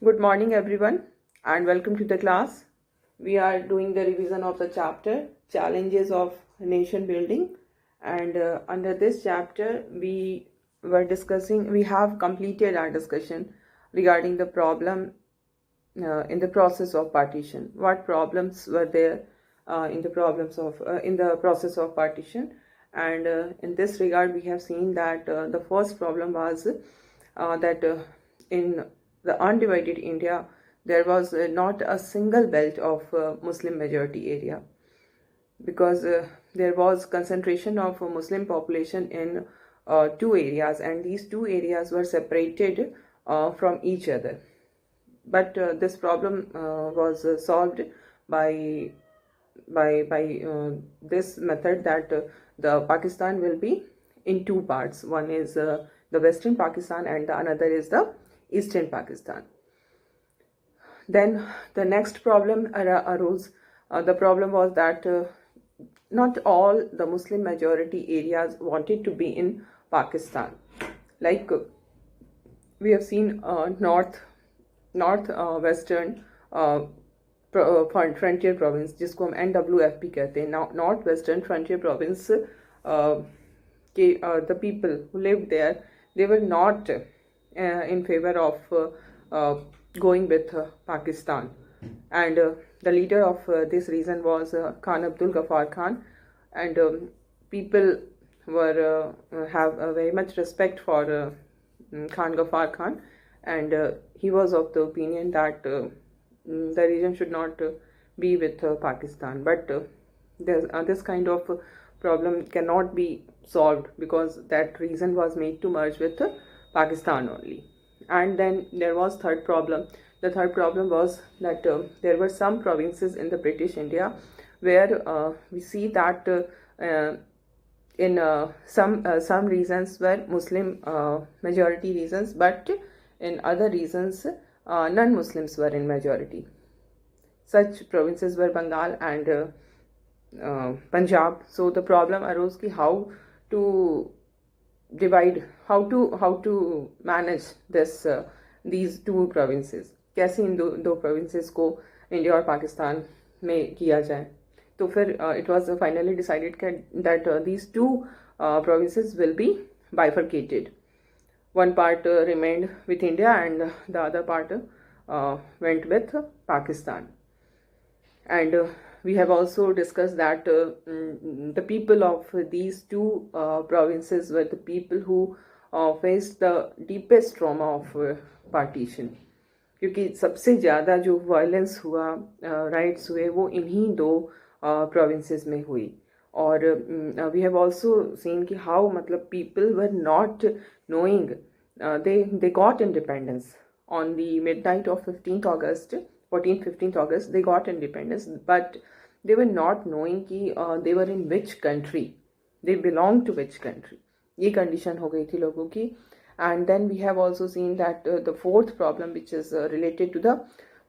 Good morning, everyone, and welcome to the class. We are doing the revision of the chapter Challenges of Nation Building, and under this chapter, we have completed our discussion regarding the problem in the process of partition. What problems were there in the process of partition? And in this regard, we have seen that the first problem was that in the undivided India, there was not a single belt of Muslim majority area, because there was concentration of Muslim population in two areas, and these two areas were separated from each other. But this problem was solved by this method, that the Pakistan will be in two parts. One is the Western Pakistan, and the another is the Eastern Pakistan. Then the next problem arose. The problem was that not all the Muslim majority areas wanted to be in Pakistan. Like we have seen western frontier province, जिसको हम NWFP कहते हैं, north western frontier province के the people who live there, they were not in favor of going with Pakistan, and the leader of this region was Khan Abdul Ghaffar Khan, and people were have very much respect for Khan Ghaffar Khan, and he was of the opinion that the region should not be with Pakistan. But this kind of problem cannot be solved, because that reason was made to merge with Pakistan only. And then there was third problem. The third problem was that there were some provinces in the British India where we see that in some regions were Muslim majority regions, but in other regions non-Muslims were in majority. Such provinces were Bengal and Punjab. So the problem arose ki how to divide, how to manage this these two provinces, कैसे इन दो provinces को India और पाकिस्तान में किया जाए. तो फिर it was finally decided that these two provinces will be bifurcated. One part remained with India, and the other part went with Pakistan. And we have also discussed that the people of these two provinces were the people who faced the deepest trauma of partition, क्योंकि सबसे ज़्यादा जो violence हुआ, rights हुए, वो इन्हीं दो provinces में हुई. और we have also seen कि how मतलब people were not knowing, they got independence on the midnight of 15th August, they got independence, but they were not knowing कि they were in which country, they belong to which country. ये condition हो गई थी लोगों की. And then we have also seen that the fourth problem, which is related to the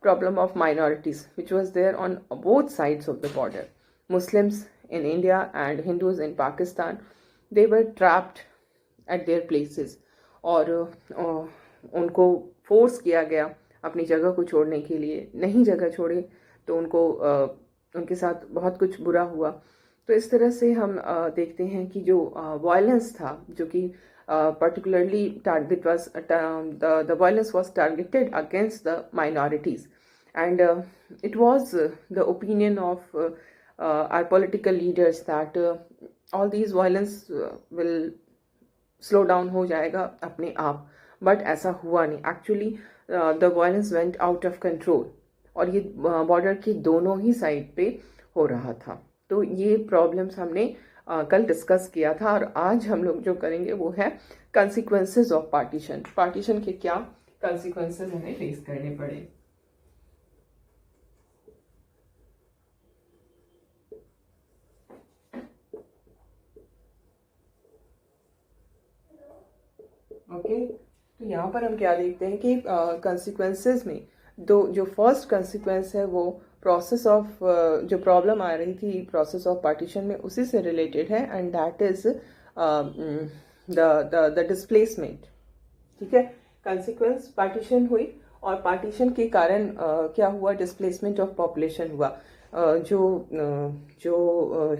problem of minorities, which was there on both sides of the border. Muslims in India and Hindus in Pakistan, they were trapped at their places, और उनको force किया गया अपनी जगह को छोड़ने के लिए. नहीं जगह छोड़े तो उनको उनके साथ बहुत कुछ बुरा हुआ. तो इस तरह से हम देखते हैं कि जो वायलेंस था, जो कि particularly it was the violence was targeted against the minorities, and it was the opinion of our political leaders that all these violence will slow down हो जाएगा अपने आप. बट ऐसा हुआ नहीं. Actually the violence went out of control, और ये border के दोनों ही साइड पे हो रहा था. तो ये प्रॉब्लम्स हमने कल डिस्कस किया था, और आज हम लोग जो करेंगे वो है कंसिक्वेंसेस ऑफ पार्टीशन. पार्टीशन के क्या कंसिक्वेंसेस हमें फेस करने पड़े. ओके, तो यहाँ पर हम क्या देखते हैं कि कंसिक्वेंसेस में जो फर्स्ट कंसिक्वेंस है वो प्रोसेस ऑफ जो प्रॉब्लम आ रही थी प्रोसेस ऑफ पार्टीशन में, उसी से रिलेटेड है, and that is the displacement. ठीक है, कंसिक्वेंस पार्टीशन हुई और पार्टीशन के कारण क्या हुआ, डिस्प्लेसमेंट ऑफ पॉपुलेशन हुआ। जो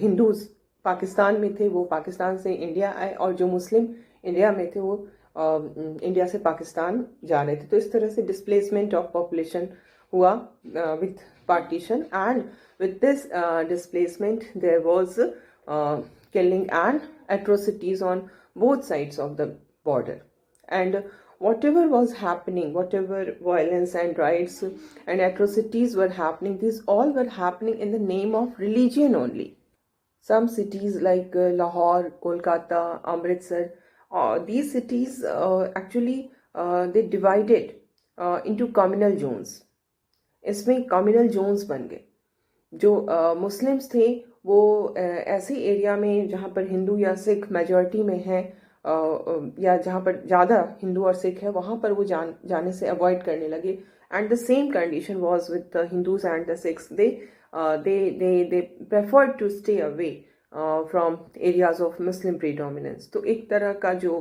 हिंदूज पाकिस्तान में थे वो पाकिस्तान से इंडिया आए, और जो मुस्लिम इंडिया में थे वो इंडिया से पाकिस्तान जा रहे थे। तो इस तरह से डिस्प्लेसमेंट ऑफ पॉपुलेशन हुआ with partition, and with this displacement there was killing and atrocities on both sides of the border, and whatever was happening, whatever violence and riots and atrocities were happening, these all were happening in the name of religion only. Some cities like Lahore, Kolkata, Amritsar, these cities actually they divided into communal zones. इसमें communal Jones बन गए। जो Muslims थे वो ऐसे area में जहाँ पर हिंदू या सिख मेजॉरिटी में है, या जहाँ पर ज़्यादा हिंदू और सिख है, वहाँ पर वो जाने से अवॉइड करने लगे। And the same condition was with the Hindus and the Sikhs. They preferred to stay away from areas of Muslim predominance. तो एक तरह का जो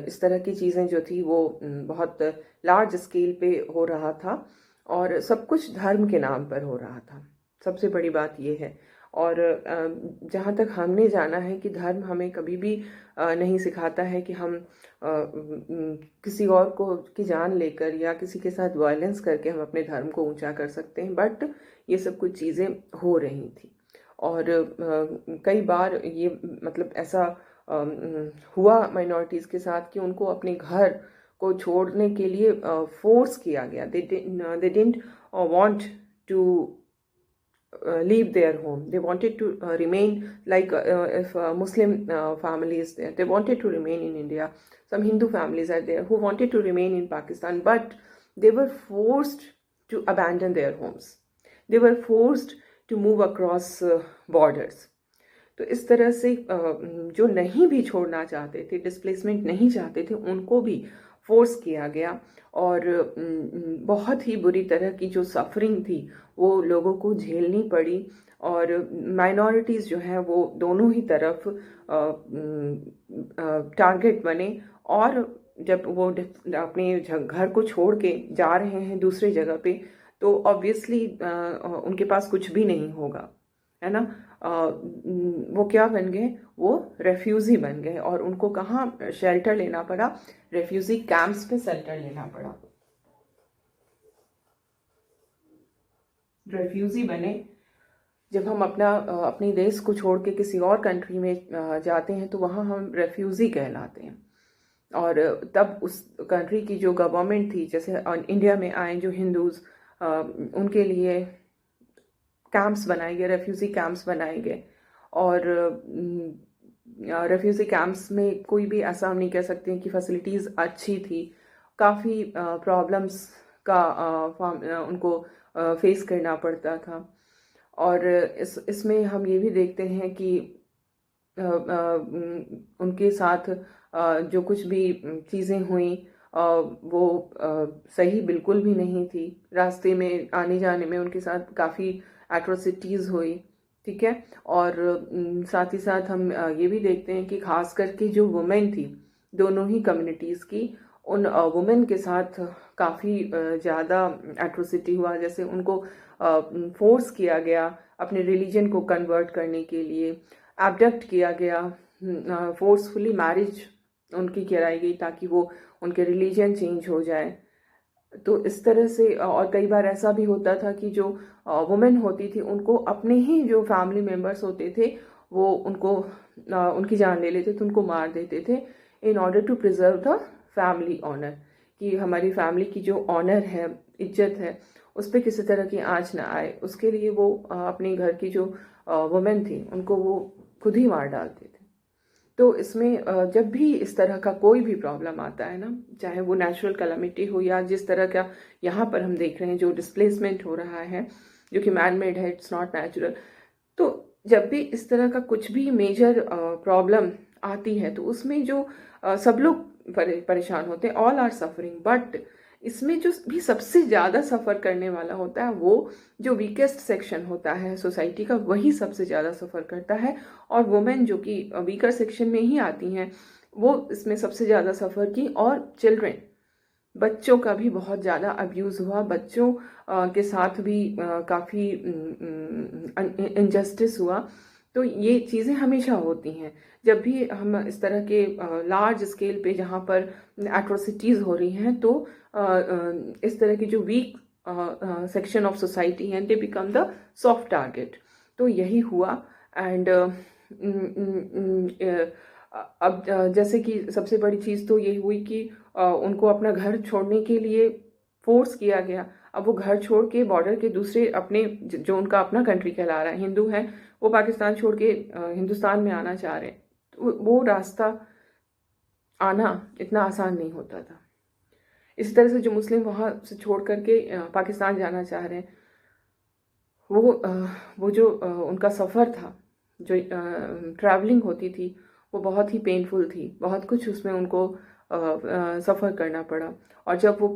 इस तरह की चीज़ें जो थी वो बहुत लार्ज स्केल पे हो रहा था, और सब कुछ धर्म के नाम पर हो रहा था। सबसे बड़ी बात ये है। और जहाँ तक हमने जाना है कि धर्म हमें कभी भी नहीं सिखाता है कि हम किसी और को की जान लेकर या किसी के साथ वायलेंस करके हम अपने धर्म को ऊंचा कर सकते हैं, बट ये सब कुछ चीज़ें हो रही थी। और कई बार ये मतलब ऐसा हुआ माइनॉरिटीज़ के साथ कि उनको अपने घर को छोड़ने के लिए फोर्स किया गया। they didn't want to leave their home. They wanted to remain, like if Muslim family is there, they wanted to remain in India. Some Hindu families are there who wanted to remain in Pakistan, but they were forced to abandon their homes. They were forced to move across borders. तो इस तरह से जो नहीं भी छोड़ना चाहते थे, डिस्प्लेसमेंट नहीं चाहते थे, उनको भी फोर्स किया गया। और बहुत ही बुरी तरह की जो सफरिंग थी वो लोगों को झेलनी पड़ी। और माइनॉरिटीज़ जो हैं वो दोनों ही तरफ टारगेट बने। और जब वो अपने घर को छोड़ के जा रहे हैं दूसरे जगह पे, तो ऑब्वियसली उनके पास कुछ भी नहीं होगा, है ना। वो क्या बन गए, वो रेफ्यूजी बन गए। और उनको कहाँ शेल्टर लेना पड़ा, रेफ्यूजी कैंप्स पे शेल्टर लेना पड़ा। रेफ्यूजी बने। जब हम अपने देश को छोड़ के किसी और कंट्री में जाते हैं तो वहाँ हम रेफ्यूजी कहलाते हैं। और तब उस कंट्री की जो गवर्नमेंट थी, जैसे इंडिया में आए जो हिंदूज, उनके लिए कैंप्स बनाए गए, रेफ्यूजी कैंप्स बनाए गए। और रेफ्यूजी कैंप्स में कोई भी ऐसा हम नहीं कह सकते हैं कि फैसिलिटीज़ अच्छी थी। काफ़ी प्रॉब्लम्स का उनको फेस करना पड़ता था। और इसमें हम ये भी देखते हैं कि उनके साथ जो कुछ भी चीज़ें हुई वो सही बिल्कुल भी नहीं थी। रास्ते में आने जाने में उनके साथ काफ़ी एट्रोसिटीज़ हुई, ठीक है। और साथ ही साथ हम ये भी देखते हैं कि खास करके जो वुमेन थी दोनों ही कम्युनिटीज़ की, उन वुमेन के साथ काफ़ी ज़्यादा एट्रोसिटी हुआ। जैसे उनको फोर्स किया गया अपने रिलीजन को कन्वर्ट करने के लिए, एब्डक्ट किया गया, फोर्सफुली मैरिज उनकी कराई गई ताकि वो उनके रिलीजन चेंज हो जाए। तो इस तरह से, और कई बार ऐसा भी होता था कि जो वुमेन होती थी उनको अपने ही जो फैमिली मेम्बर्स होते थे वो उनको उनकी जान ले लेते थे, उनको मार देते थे in order to preserve the family honour, कि हमारी फैमिली की जो ऑनर है, इज्जत है, उस पर किसी तरह की आँच ना आए। उसके लिए वो अपने घर की जो वुमेन थी उनको वो खुद ही मार डालते थे। तो इसमें जब भी इस तरह का कोई भी प्रॉब्लम आता है ना, चाहे वो नेचुरल कैलामिटी हो या जिस तरह का यहाँ पर हम देख रहे हैं जो डिस्प्लेसमेंट हो रहा है जो कि मैन मेड है, इट्स नॉट नेचुरल। तो जब भी इस तरह का कुछ भी मेजर प्रॉब्लम आती है तो उसमें जो सब लोग परेशान होते हैं, ऑल आर सफरिंग, बट इसमें जो भी सबसे ज़्यादा सफ़र करने वाला होता है वो जो वीकेस्ट सेक्शन होता है सोसाइटी का, वही सबसे ज़्यादा सफ़र करता है। और वुमेन जो कि वीकर सेक्शन में ही आती हैं वो इसमें सबसे ज़्यादा सफ़र की, और चिल्ड्रेन बच्चों का भी बहुत ज़्यादा अब्यूज़ हुआ, बच्चों के साथ भी काफ़ी इनजस्टिस हुआ। तो ये चीज़ें हमेशा होती हैं जब भी हम इस तरह के लार्ज स्केल पे जहाँ पर एट्रोसिटीज़ हो रही हैं, तो इस तरह की जो वीक सेक्शन ऑफ सोसाइटी हैं, they become the soft target. तो यही हुआ। एंड अब जैसे कि सबसे बड़ी चीज़ तो ये हुई कि उनको अपना घर छोड़ने के लिए फोर्स किया गया। अब वो घर छोड़ के बॉर्डर के दूसरे अपने जो उनका अपना कंट्री कहला रहा है, हिंदू हैं, वो पाकिस्तान छोड़ के हिंदुस्तान में आना चाह रहे हैं। तो वो रास्ता आना इतना आसान नहीं होता था। इसी तरह से जो मुस्लिम वहाँ से छोड़ करके पाकिस्तान जाना चाह रहे हैं, वो जो उनका सफ़र था, जो ट्रैवलिंग होती थी, वो बहुत ही पेनफुल थी। बहुत कुछ उसमें उनको सफ़र करना पड़ा। और जब वो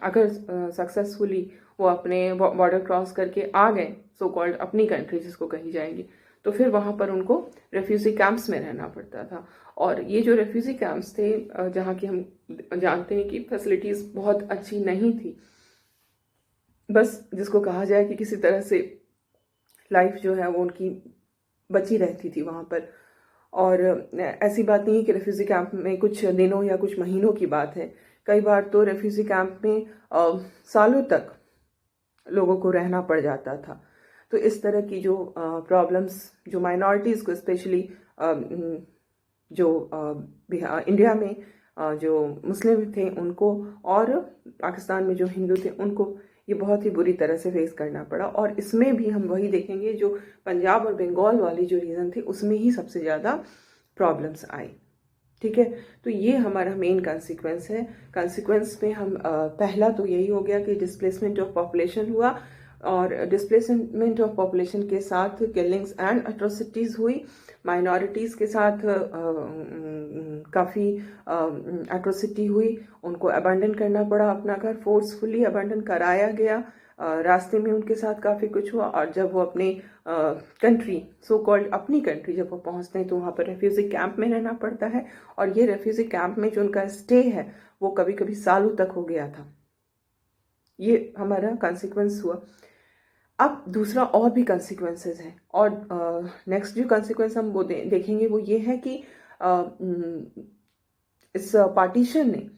अगर सक्सेसफुली वो अपने बॉर्डर क्रॉस करके आ गए सो कॉल्ड अपनी कंट्री जिसको कही जाएगी, तो फिर वहाँ पर उनको रेफ्यूज़ी कैंप्स में रहना पड़ता था। और ये जो रेफ्यूज़ी कैंप्स थे, जहाँ की हम जानते हैं कि फैसिलिटीज़ बहुत अच्छी नहीं थी, बस जिसको कहा जाए कि किसी तरह से लाइफ जो है वो उनकी बची रहती थी वहाँ पर। और ऐसी बात नहीं है कि रेफ्यूज़ी कैंप में कुछ दिनों या कुछ महीनों की बात है। कई बार तो रेफ्यूज़ी कैंप में सालों तक लोगों को रहना पड़ जाता था। तो इस तरह की जो प्रॉब्लम्स, जो माइनॉरिटीज़ को स्पेशली जो इंडिया में जो मुस्लिम थे उनको, और पाकिस्तान में जो हिंदू थे उनको, ये बहुत ही बुरी तरह से फेस करना पड़ा। और इसमें भी हम वही देखेंगे, जो पंजाब और बंगाल वाली जो रीजन थी उसमें ही सबसे ज़्यादा प्रॉब्लम्स आई। ठीक है, तो ये हमारा मेन कॉन्सिक्वेंस है। कॉन्सिक्वेंस में हम पहला तो यही हो गया कि डिस्प्लेसमेंट ऑफ पॉपुलेशन हुआ, और डिस्प्लेसमेंट ऑफ पॉपुलेशन के साथ किलिंग्स एंड अट्रोसिटीज़ हुई। माइनॉरिटीज़ के साथ काफ़ी एट्रोसिटी हुई, उनको अबंडन करना पड़ा अपना घर, फोर्सफुली अबंडन कराया गया। रास्ते में उनके साथ काफ़ी कुछ हुआ। और जब वो अपने कंट्री, सो कॉल्ड अपनी कंट्री, जब वो पहुंचते हैं तो वहाँ पर रेफ्यूज़ी कैंप में रहना पड़ता है। और ये रेफ्यूज़ी कैंप में जो उनका स्टे है वो कभी कभी सालों तक हो गया था। ये हमारा कॉन्सिक्वेंस हुआ। अब दूसरा और भी कॉन्सिक्वेंसेस हैं, और नेक्स्ट जो कॉन्सिक्वेंस हम वो देखेंगे वो ये है कि इस पार्टीशन ने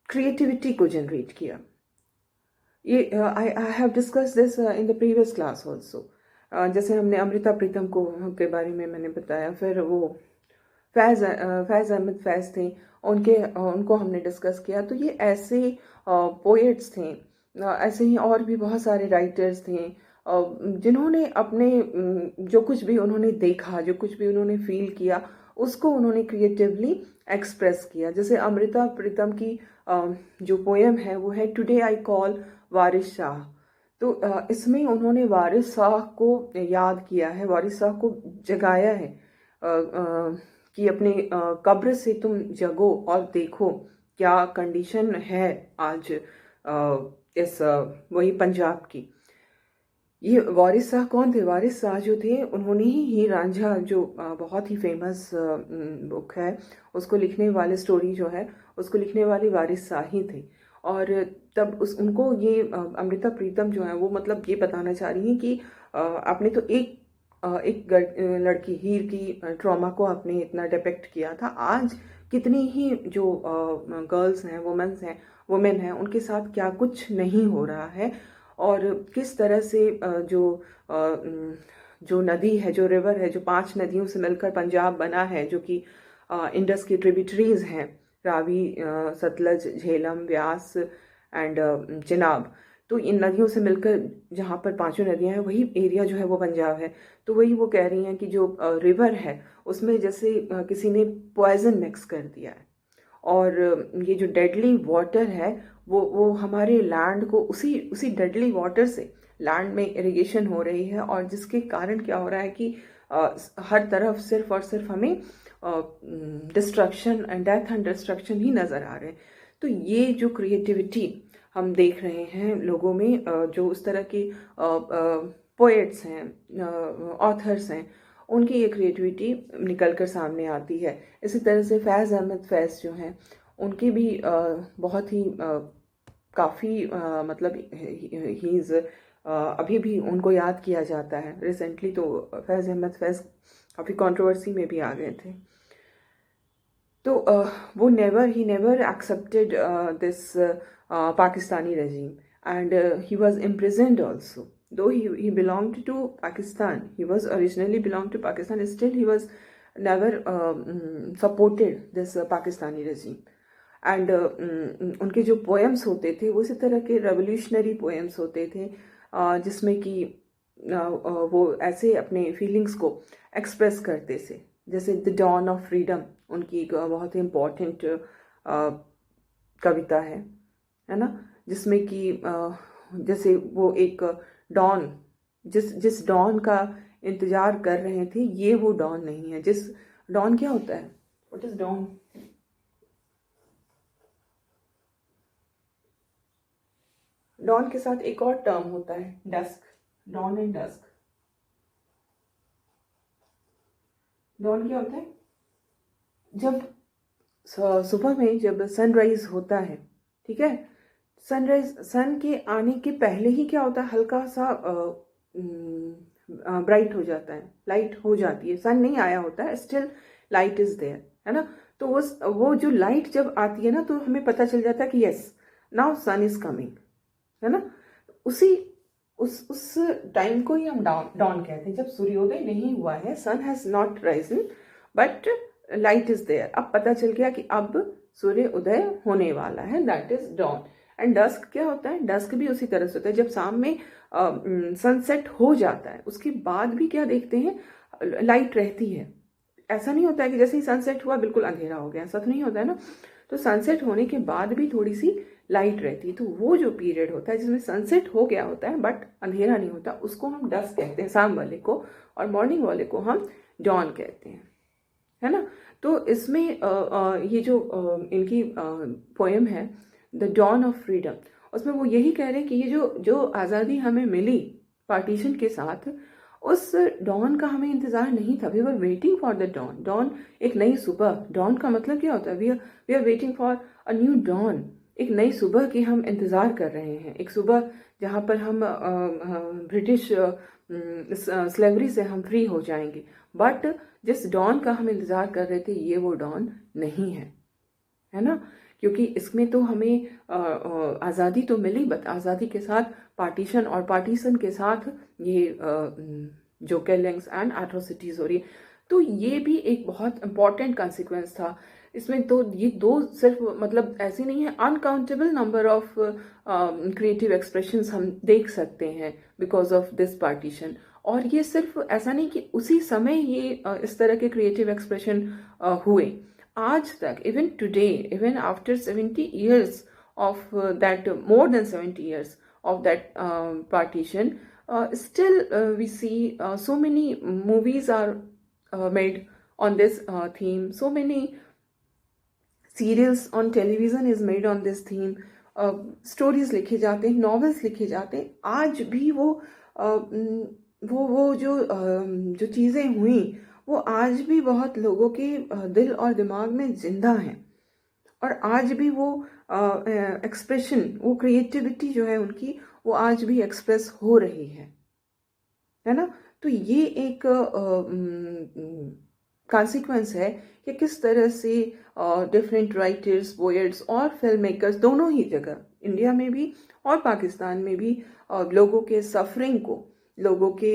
क्रिएटिविटी को जनरेट किया। ये I have discuss this in the previous class also. जैसे हमने अमृता प्रीतम को के बारे में मैंने बताया, फिर वो फैज़ अहमद फैज़ थे, उनको हमने डिस्कस किया। तो ये ऐसे पोएट्स थे, ऐसे ही और भी बहुत सारे राइटर्स थे जिन्होंने अपने जो कुछ भी उन्होंने देखा, जो कुछ भी उन्होंने फील किया, उसको उन्होंने क्रिएटिवली एक्सप्रेस किया। जैसे अमृता प्रीतम की जो पोएम है वो है टुडे आई कॉल वारिस शाह। तो इसमें उन्होंने वारिस शाह को याद किया है, वारिस शाह को जगाया है कि अपने कब्र से तुम जगो और देखो क्या कंडीशन है आज इस वही पंजाब की। ये वारिस शाह कौन थे? वारिस शाह जो थे उन्होंने ही हीर रांझा, जो बहुत ही फेमस बुक है, उसको लिखने वाले, स्टोरी जो है उसको लिखने वाले वारिस शाह ही थे। और तब उनको ये अमृता प्रीतम जो है वो मतलब ये बताना चाह रही हैं कि आपने तो एक लड़की हीर की ट्रॉमा को आपने इतना डिपिक्ट किया था, आज कितनी ही जो गर्ल्स हैं, वुमेन हैं, उनके साथ क्या कुछ नहीं हो रहा है। और किस तरह से जो नदी है, जो रिवर है, जो 5 नदियों से मिलकर पंजाब बना है, जो कि इंडस की ट्रिब्यूटरीज हैं, रावी, सतलज, झेलम, व्यास एंड चिनाब। तो इन नदियों से मिलकर जहाँ पर 5 नदियाँ हैं, वही एरिया जो है वो पंजाब है। तो वही वो कह रही हैं कि जो रिवर है उसमें जैसे किसी ने पॉइजन मिक्स कर दिया है, और ये जो डेडली वाटर है वो हमारे लैंड को, उसी डेडली वाटर से लैंड में इरिगेशन हो रही है, और जिसके कारण क्या हो रहा है कि हर तरफ सिर्फ और सिर्फ हमें destruction and death and destruction ही नज़र आ रहे हैं। तो ये जो क्रिएटिविटी हम देख रहे हैं लोगों में, जो उस तरह की पोएट्स हैं, ऑथर्स हैं, उनकी ये क्रिएटिविटी निकल कर सामने आती है। इसी तरह से फैज़ अहमद फैज़ जो हैं, उनकी भी बहुत ही काफ़ी मतलब ही इज़ अभी भी उनको याद किया जाता है। रिसेंटली तो फैज़ अहमद फैज़ काफ़ी कंट्रोवर्सी में भी आ गए थे। तो वो he never accepted this Pakistani regime, and he was imprisoned also. Though he belonged to Pakistan, he was originally belonged to Pakistan, still he was never supported this Pakistani regime. And उनके जो poems होते थे वो इसी तरह के revolutionary poems होते थे, जिसमें कि वो ऐसे अपने फीलिंग्स को एक्सप्रेस करते थे। जैसे द डॉन ऑफ फ्रीडम उनकी एक बहुत ही इम्पोर्टेंट कविता है ना, जिसमें कि जैसे वो एक डॉन जिस डॉन का इंतजार कर रहे थे, ये वो डॉन नहीं है। जिस डॉन क्या होता है, व्हाट इज डॉन? डॉन के साथ एक और टर्म होता है, dusk. Dawn and dusk. Dawn क्या होता है? जब सुबह में जब सनराइज होता है, ठीक है, सनराइज सन के आने के पहले ही क्या होता है, हल्का सा ब्राइट हो जाता है, लाइट हो जाती है। सन नहीं आया होता है, स्टिल लाइट इज देयर, है ना। तो वो जो लाइट जब आती है ना, तो हमें पता चल जाता है कि yes, now sun is coming, है ना। उस टाइम को ही हम डॉन कहते हैं, जब सूर्योदय नहीं हुआ है, sun has not risen but light is there. अब पता चल गया कि अब सूर्य उदय होने वाला है, that is dawn. And dusk क्या होता है? डस्क भी उसी तरह से होता है, जब शाम में सनसेट हो जाता है, उसके बाद भी क्या देखते हैं, लाइट रहती है। ऐसा नहीं होता है कि जैसे ही सनसेट हुआ बिल्कुल अंधेरा हो गया, ऐसा तो नहीं होता है ना। तो सनसेट होने के बाद भी थोड़ी सी लाइट रहती है। तो वो जो पीरियड होता है जिसमें सनसेट हो गया होता है बट अंधेरा नहीं होता, उसको हम डस्क कहते हैं, शाम वाले को, और मॉर्निंग वाले को हम डॉन कहते हैं, है ना। तो इसमें ये जो इनकी पोएम है द डॉन ऑफ फ्रीडम, उसमें वो यही कह रहे हैं कि ये जो आज़ादी हमें मिली पार्टीशन के साथ, उस डॉन का हमें इंतज़ार नहीं था। We were waiting for the dawn. Dawn एक नई सुबह। डॉन का मतलब क्या होता है? We are waiting for a new dawn. एक नई सुबह की हम इंतज़ार कर रहे हैं, एक सुबह जहाँ पर हम ब्रिटिश स्लेवरी से हम फ्री हो जाएंगे। बट जिस डॉन का हम इंतज़ार कर रहे थे, ये वो डॉन नहीं है ना। क्योंकि इसमें तो हमें आज़ादी तो मिली, बट आज़ादी के साथ पार्टीशन, और पार्टीशन के साथ ये जो किलिंग्स एंड एट्रोसिटीज़ हो रही है। तो ये भी एक बहुत इम्पॉर्टेंट कॉन्सिक्वेंस था इसमें। तो ये दो सिर्फ मतलब ऐसी नहीं है, uncountable number of creative expressions हम देख सकते हैं बिकॉज ऑफ दिस पार्टीशन। और ये सिर्फ ऐसा नहीं कि उसी समय ये इस तरह के क्रिएटिव एक्सप्रेशन हुए, आज तक, even today, even after 70 years of that, more than 70 years of that partition, still we see so many movies are made on this theme, so many serials on television is made on this theme, stories लिखे जाते हैं, novels लिखे जाते हैं। आज भी वो जो चीज़ें हुई, वो आज भी बहुत लोगों के दिल और दिमाग में जिंदा हैं। और आज भी वो एक्सप्रेशन, वो क्रिएटिविटी जो है उनकी, वो आज भी एक्सप्रेस हो रही है ना। तो ये एक कॉन्सिक्वेंस है कि किस तरह से डिफरेंट राइटर्स, पोएट्स और फिल्म मेकर्स दोनों ही जगह, इंडिया में भी और पाकिस्तान में भी, लोगों के सफरिंग को, लोगों के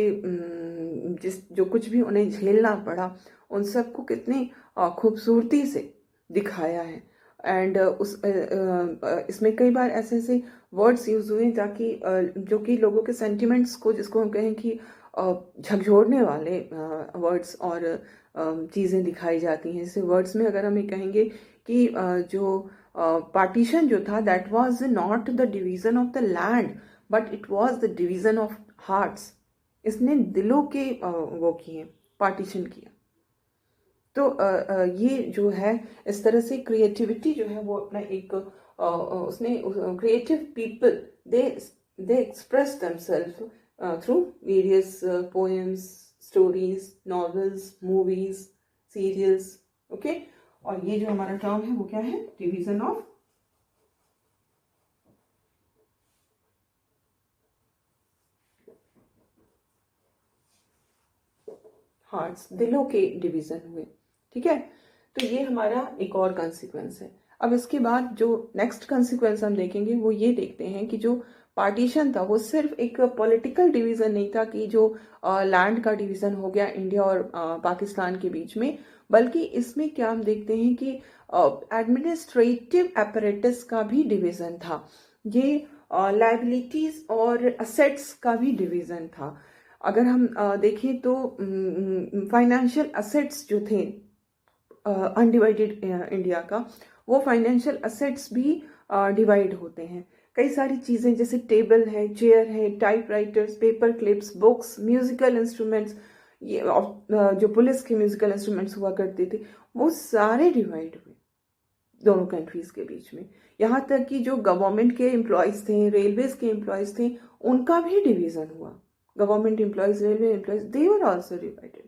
जो कुछ भी उन्हें झेलना पड़ा, उन सबको कितनी खूबसूरती से दिखाया है। एंड इसमें कई बार ऐसे ऐसे वर्ड्स यूज हुए ताकि जो कि लोगों के सेंटिमेंट्स को, जिसको हम कहें कि झकझोरने वाले वर्ड्स और चीज़ें दिखाई जाती हैं। जैसे वर्ड्स में अगर हम ये कहेंगे कि जो पार्टीशन जो था, that was not the division of the land but it was the division of hearts. इसने दिलों के वो किए, पार्टीशन किया। तो ये जो है, इस तरह से क्रिएटिविटी जो है वो अपना एक उसने creative people, they express themselves through various poems, stories, novels, movies, serials, okay. और ये जो हमारा टर्म है वो क्या है, डिवीजन ऑफ हार्ट्स, दिलों के डिवीजन हुए। ठीक है, तो ये हमारा एक और कॉन्सिक्वेंस है। अब इसके बाद जो नेक्स्ट कॉन्सिक्वेंस हम देखेंगे वो ये देखते हैं कि जो पार्टीशन था वो सिर्फ एक पॉलिटिकल डिवीजन नहीं था कि जो लैंड का डिवीजन हो गया इंडिया और पाकिस्तान के बीच में, बल्कि इसमें क्या हम देखते हैं कि एडमिनिस्ट्रेटिव अपरेटस का भी डिवीजन था, ये लाइबिलिटीज और असेट्स का भी डिवीजन था। अगर हम देखें तो फाइनेंशियल असेट्स जो थे अनडिवाइडेड इंडिया का, वो फाइनेंशियल असेट्स भी डिवाइड होते हैं। कई सारी चीज़ें जैसे टेबल है, चेयर है, typewriters, paper clips, books, musical instruments, ये जो पुलिस के म्यूजिकल इंस्ट्रूमेंट्स हुआ करते थे वो सारे डिवाइड हुए दोनों कंट्रीज के बीच में। यहाँ तक कि जो गवर्नमेंट के एम्प्लॉयज थे, रेलवेज के एम्प्लॉयज थे, उनका भी डिवीजन हुआ। Government employees, railway employees, they were also divided.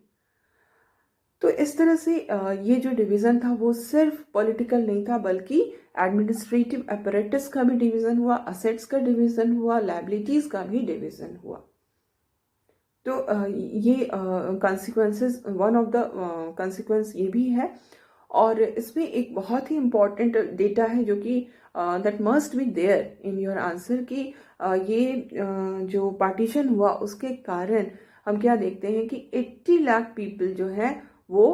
तो इस तरह से ये जो डिवीज़न था वो सिर्फ पॉलिटिकल नहीं था, बल्कि एडमिनिस्ट्रेटिव अपरेटस का भी डिवीज़न हुआ, असेट्स का डिवीज़न हुआ, लाइबिलिटीज़ का भी डिवीज़न हुआ। तो ये consequences, one of the consequence ये भी है। और इसमें एक बहुत ही इम्पॉर्टेंट डेटा है जो कि that must be there in your answer कि ये जो पार्टीशन हुआ उसके कारण हम क्या देखते हैं कि 80 लाख पीपल जो है वो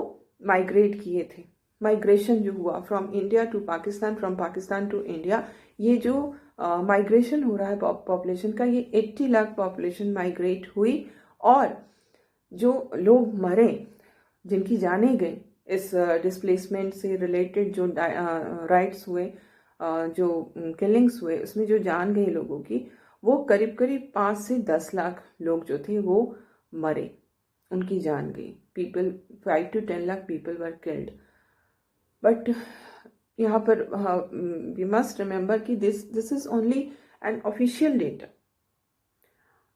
माइग्रेट किए थे। माइग्रेशन जो हुआ from India to Pakistan, from Pakistan to India, ये जो माइग्रेशन हो रहा है पॉपुलेशन का, ये 80 लाख पॉपुलेशन माइग्रेट हुई। और जो लोग मरे, जिनकी जाने गई इस डिस्प्लेसमेंट से रिलेटेड, जो राइट्स हुए, जो किलिंग्स हुए, उसमें जो जान गई लोगों की, वो करीब करीब 5 से 10 लाख लोग जो थे वो मरे, उनकी जान गई। People 5 to 10 lakh people were killed. But यहाँ पर वी मस्ट रिमेंबर कि this is only an official data.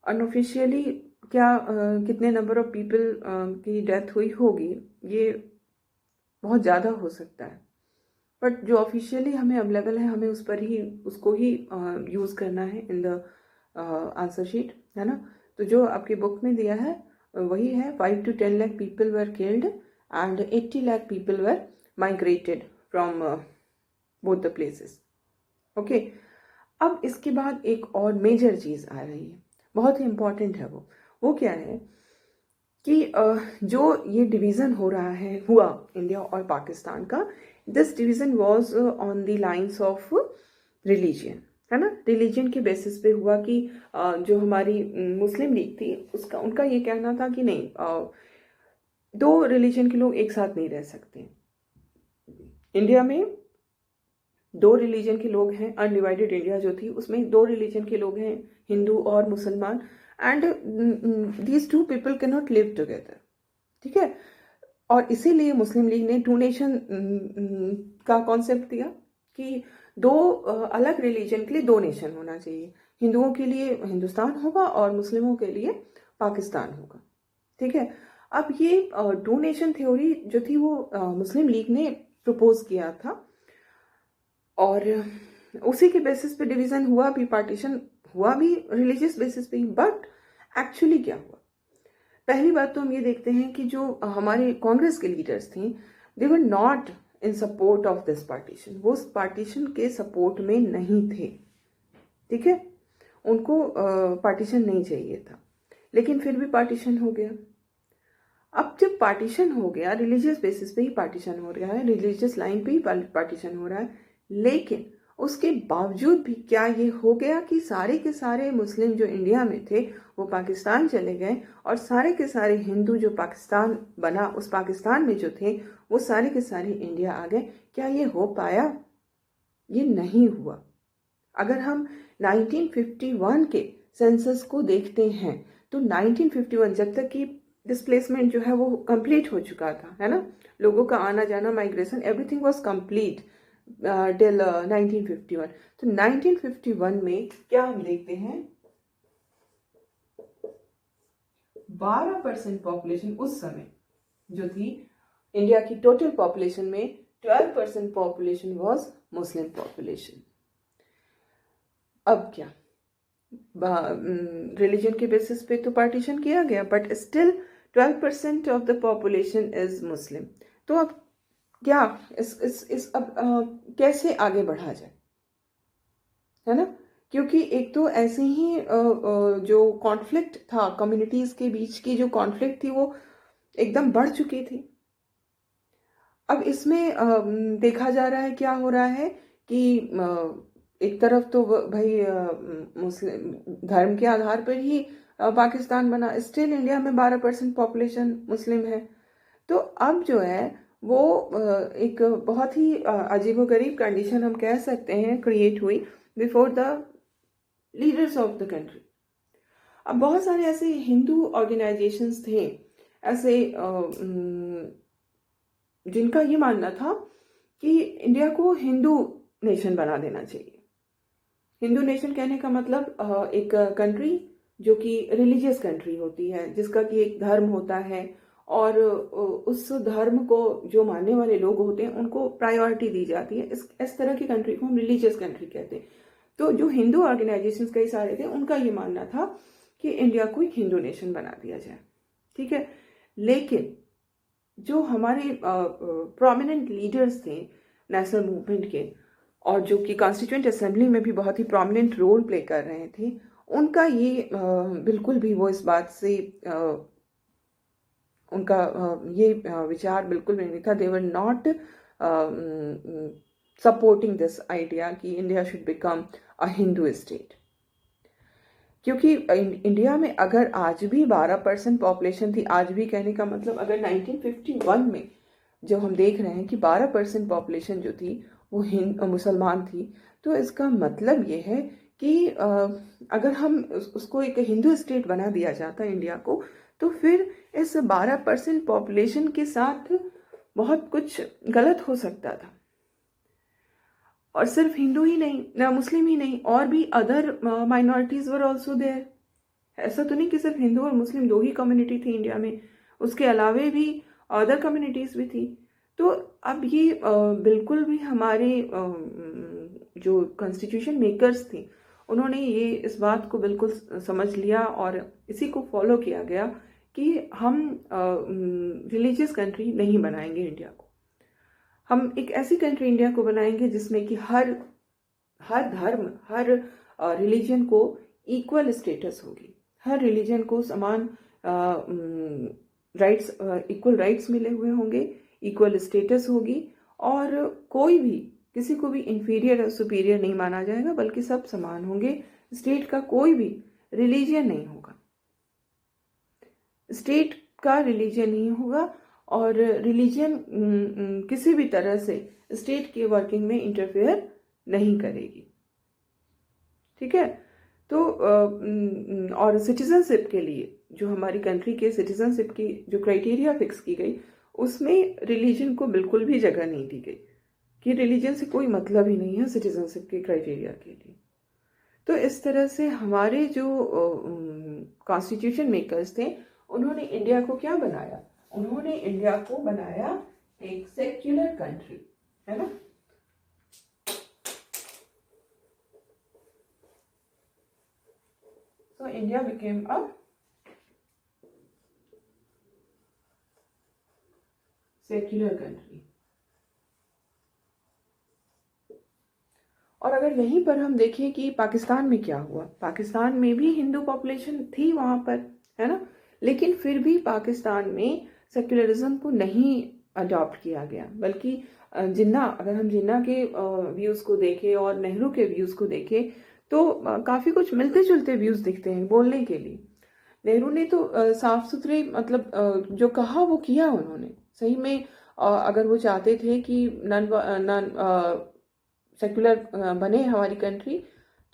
Unofficially क्या कितने नंबर ऑफ पीपल की डेथ हुई होगी, ये बहुत ज़्यादा हो सकता है, बट जो ऑफिशियली हमें अवेलेबल है हमें उस पर ही, उसको ही यूज़ करना है इन द आंसर शीट, है ना। तो जो आपकी बुक में दिया है वही है, 5 to 10 lakh people were killed and 80 lakh people were migrated from both the places. Okay, अब इसके बाद एक और मेजर चीज़ आ रही है, बहुत ही इम्पॉर्टेंट है। वो क्या है कि जो ये डिवीज़न हो रहा है, हुआ इंडिया और पाकिस्तान का, this division was on the lines of religion, है ना। रिलीजन के बेसिस पे हुआ कि जो हमारी मुस्लिम लीग थी उसका, उनका ये कहना था कि नहीं, दो रिलीजन के लोग एक साथ नहीं रह सकते। इंडिया में 2 रिलीजन के लोग हैं, अनडिवाइडेड इंडिया जो थी उसमें 2 रिलीजन के लोग हैं, हिंदू और मुसलमान, and these 2 people can not live together. ठीक है, और इसीलिए मुस्लिम लीग ने 2 नेशन का कॉन्सेप्ट दिया कि 2 अलग रिलीजन के लिए 2 नेशन होना चाहिए। हिंदुओं के लिए हिंदुस्तान होगा और मुस्लिमों के लिए पाकिस्तान होगा। ठीक है, अब ये 2 नेशन थ्योरी जो थी वो मुस्लिम लीग ने प्रपोज किया था, और उसी के बेसिस पे डिवीज़न हुआ भी, पार्टीशन हुआ भी रिलीजियस बेसिस पे ही। बट एक्चुअली क्या हुआ, पहली बात तो हम ये देखते हैं कि जो हमारे कांग्रेस के लीडर्स थी, they were not in support of this partition. वो उस पार्टीशन के सपोर्ट में नहीं थे। ठीक है, उनको पार्टीशन नहीं चाहिए था, लेकिन फिर भी पार्टीशन हो गया। अब जब पार्टीशन हो गया, रिलीजियस बेसिस पे ही पार्टीशन हो रहा है, रिलीजियस लाइन पे ही पार्टीशन हो रहा है, लेकिन उसके बावजूद भी क्या ये हो गया कि सारे के सारे मुस्लिम जो इंडिया में थे वो पाकिस्तान चले गए, और सारे के सारे हिंदू जो पाकिस्तान बना, उस पाकिस्तान में जो थे वो सारे के सारे इंडिया आ गए? क्या ये हो पाया? ये नहीं हुआ। अगर हम 1951 के सेंसस को देखते हैं तो 1951, जब तक कि डिस्प्लेसमेंट जो है वो कंप्लीट हो चुका था, है ना, लोगों का आना जाना, migration, everything was complete till 1951। तो 1951 में क्या हम देखते हैं, 12% पॉपुलेशन उस समय जो थी इंडिया की टोटल पॉपुलेशन में 12% पॉपुलेशन वॉज मुस्लिम पॉपुलेशन। अब क्या, रिलीजन के बेसिस पे तो पार्टीशन किया गया, but still 12% of the population is Muslim. तो अब क्या इस अब कैसे आगे बढ़ा जाए, है ना? क्योंकि एक तो ऐसे ही जो कॉन्फ्लिक्ट था कम्युनिटीज के बीच की, जो कॉन्फ्लिक्ट थी वो एकदम बढ़ चुकी थी। अब इसमें देखा जा रहा है क्या हो रहा है कि एक तरफ तो भाई मुस्लिम धर्म के आधार पर ही पाकिस्तान बना, स्टिल इंडिया में 12% पॉपुलेशन मुस्लिम है। तो अब जो है वो एक बहुत ही अजीबोगरीब कंडीशन हम कह सकते हैं क्रिएट हुई before the leaders of the country. अब बहुत सारे ऐसे हिंदू ऑर्गेनाइजेशंस थे ऐसे जिनका ये मानना था कि इंडिया को हिंदू नेशन बना देना चाहिए। हिंदू नेशन कहने का मतलब एक कंट्री जो कि रिलीजियस कंट्री होती है, जिसका कि एक धर्म होता है और उस धर्म को जो मानने वाले लोग होते हैं उनको प्रायोरिटी दी जाती है। इस तरह की कंट्री को हम रिलीजियस कंट्री कहते हैं। तो जो हिंदू ऑर्गेनाइजेशंस कई सारे थे उनका ये मानना था कि इंडिया को एक हिंदू नेशन बना दिया जाए, ठीक है। लेकिन जो हमारे प्रोमिनेंट लीडर्स थे नेशनल मूवमेंट के और जो कि कॉन्स्टिट्यूएंट असेंबली में भी बहुत ही प्रोमिनेंट रोल प्ले कर रहे थे, उनका ये बिल्कुल भी वो इस बात से उनका ये विचार बिल्कुल भी नहीं था। They were not supporting this idea कि India should become a Hindu state. क्योंकि इंडिया में अगर आज भी 12% पॉपुलेशन थी, आज भी कहने का मतलब अगर 1951 में जो हम देख रहे हैं कि 12% पॉपुलेशन जो थी वो मुसलमान थी, तो इसका मतलब ये है कि अगर हम उसको एक हिंदू स्टेट बना दिया जाता इंडिया को, तो फिर इस 12% पॉपुलेशन के साथ बहुत कुछ गलत हो सकता था। और सिर्फ हिंदू ही नहीं, ना मुस्लिम ही नहीं, और भी other minorities were also there. ऐसा तो नहीं कि सिर्फ हिंदू और मुस्लिम दो ही कम्युनिटी थी इंडिया में, उसके अलावे भी अदर कम्युनिटीज भी थी। तो अब ये बिल्कुल भी हमारे जो कॉन्स्टिट्यूशन मेकर्स थे उन्होंने ये इस बात को बिल्कुल समझ लिया और इसी को फॉलो किया गया कि हम रिलीजियस कंट्री नहीं बनाएंगे इंडिया को। हम एक ऐसी कंट्री इंडिया को बनाएंगे जिसमें कि हर धर्म, हर रिलीजन को इक्वल स्टेटस होगी, हर रिलीजन को समान राइट्स, इक्वल राइट्स मिले हुए होंगे, इक्वल स्टेटस होगी और कोई भी किसी को भी इंफीरियर और सुपीरियर नहीं माना जाएगा, बल्कि सब समान होंगे। स्टेट का कोई भी रिलीजन नहीं होगा, स्टेट का रिलीजन नहीं होगा और रिलीजन किसी भी तरह से स्टेट के वर्किंग में इंटरफेयर नहीं करेगी, ठीक है। तो और सिटीजनशिप के लिए जो हमारी कंट्री के सिटीजनशिप की जो क्राइटेरिया फिक्स की गई, उसमें रिलीजन को बिल्कुल भी जगह नहीं दी गई कि रिलीजन से कोई मतलब ही नहीं है सिटीजनशिप के क्राइटेरिया के लिए। तो इस तरह से हमारे जो कॉन्स्टिट्यूशन मेकर्स थे उन्होंने इंडिया को क्या बनाया, उन्होंने इंडिया को बनाया एक सेक्युलर कंट्री, है ना। So India became a secular country। और अगर यहीं पर हम देखें कि पाकिस्तान में क्या हुआ, पाकिस्तान में भी हिंदू पॉपुलेशन थी वहां पर, है ना, लेकिन फिर भी पाकिस्तान में सेक्युलरिज्म को नहीं अडॉप्ट किया गया, बल्कि जिन्ना, अगर हम जिन्ना के व्यूज को देखें और नेहरू के व्यूज को देखें तो काफी कुछ मिलते जुलते व्यूज दिखते हैं बोलने के लिए। नेहरू ने तो साफ सुथरे मतलब जो कहा वो किया उन्होंने, सही में अगर वो चाहते थे कि नन सेक्युलर बने हमारी कंट्री,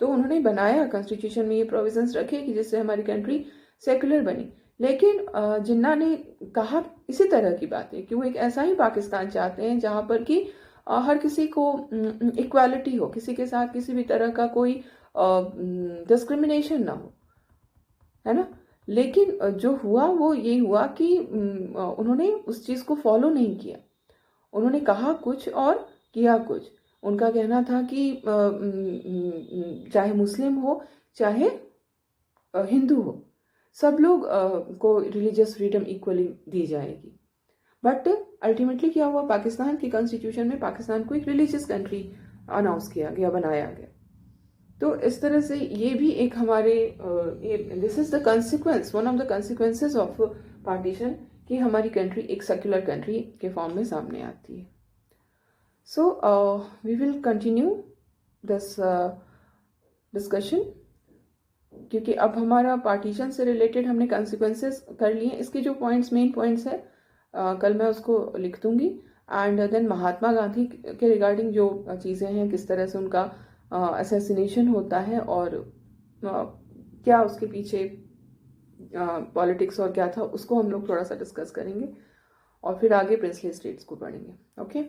तो उन्होंने बनाया, कॉन्स्टिट्यूशन में ये प्रोविजंस रखे कि जिससे हमारी कंट्री सेक्युलर बनी। लेकिन जिन्ना ने कहा इसी तरह की बातें कि वो एक ऐसा ही पाकिस्तान चाहते हैं जहाँ पर कि हर किसी को इक्वालिटी हो, किसी के साथ किसी भी तरह का कोई डिस्क्रिमिनेशन ना हो, है ना। लेकिन जो हुआ वो ये हुआ कि उन्होंने उस चीज़ को फॉलो नहीं किया। उन्होंने कहा कुछ और किया कुछ। उनका कहना था कि चाहे मुस्लिम हो चाहे हिंदू हो, सब लोग को रिलीजियस फ्रीडम इक्वली दी जाएगी। बट अल्टीमेटली क्या हुआ, पाकिस्तान की कॉन्स्टिट्यूशन में पाकिस्तान को एक रिलीजियस कंट्री अनाउंस किया गया, बनाया गया। तो इस तरह से ये भी एक हमारे this is the consequence, one of the consequences of partition, कि हमारी कंट्री एक सेक्युलर कंट्री के फॉर्म में सामने आती है। So we will continue this discussion, क्योंकि अब हमारा पार्टीशन से रिलेटेड हमने कंसिक्वेंसेस कर लिए। इसके जो पॉइंट्स, मेन पॉइंट्स है, कल मैं उसको लिख दूंगी। एंड देन महात्मा गांधी के रिगार्डिंग जो चीज़ें हैं, किस तरह से उनका असैसिनेशन होता है और क्या उसके पीछे पॉलिटिक्स और क्या था, उसको हम लोग थोड़ा सा डिस्कस करेंगे और फिर आगे प्रिंसली स्टेट्स को पढ़ेंगे। ओके।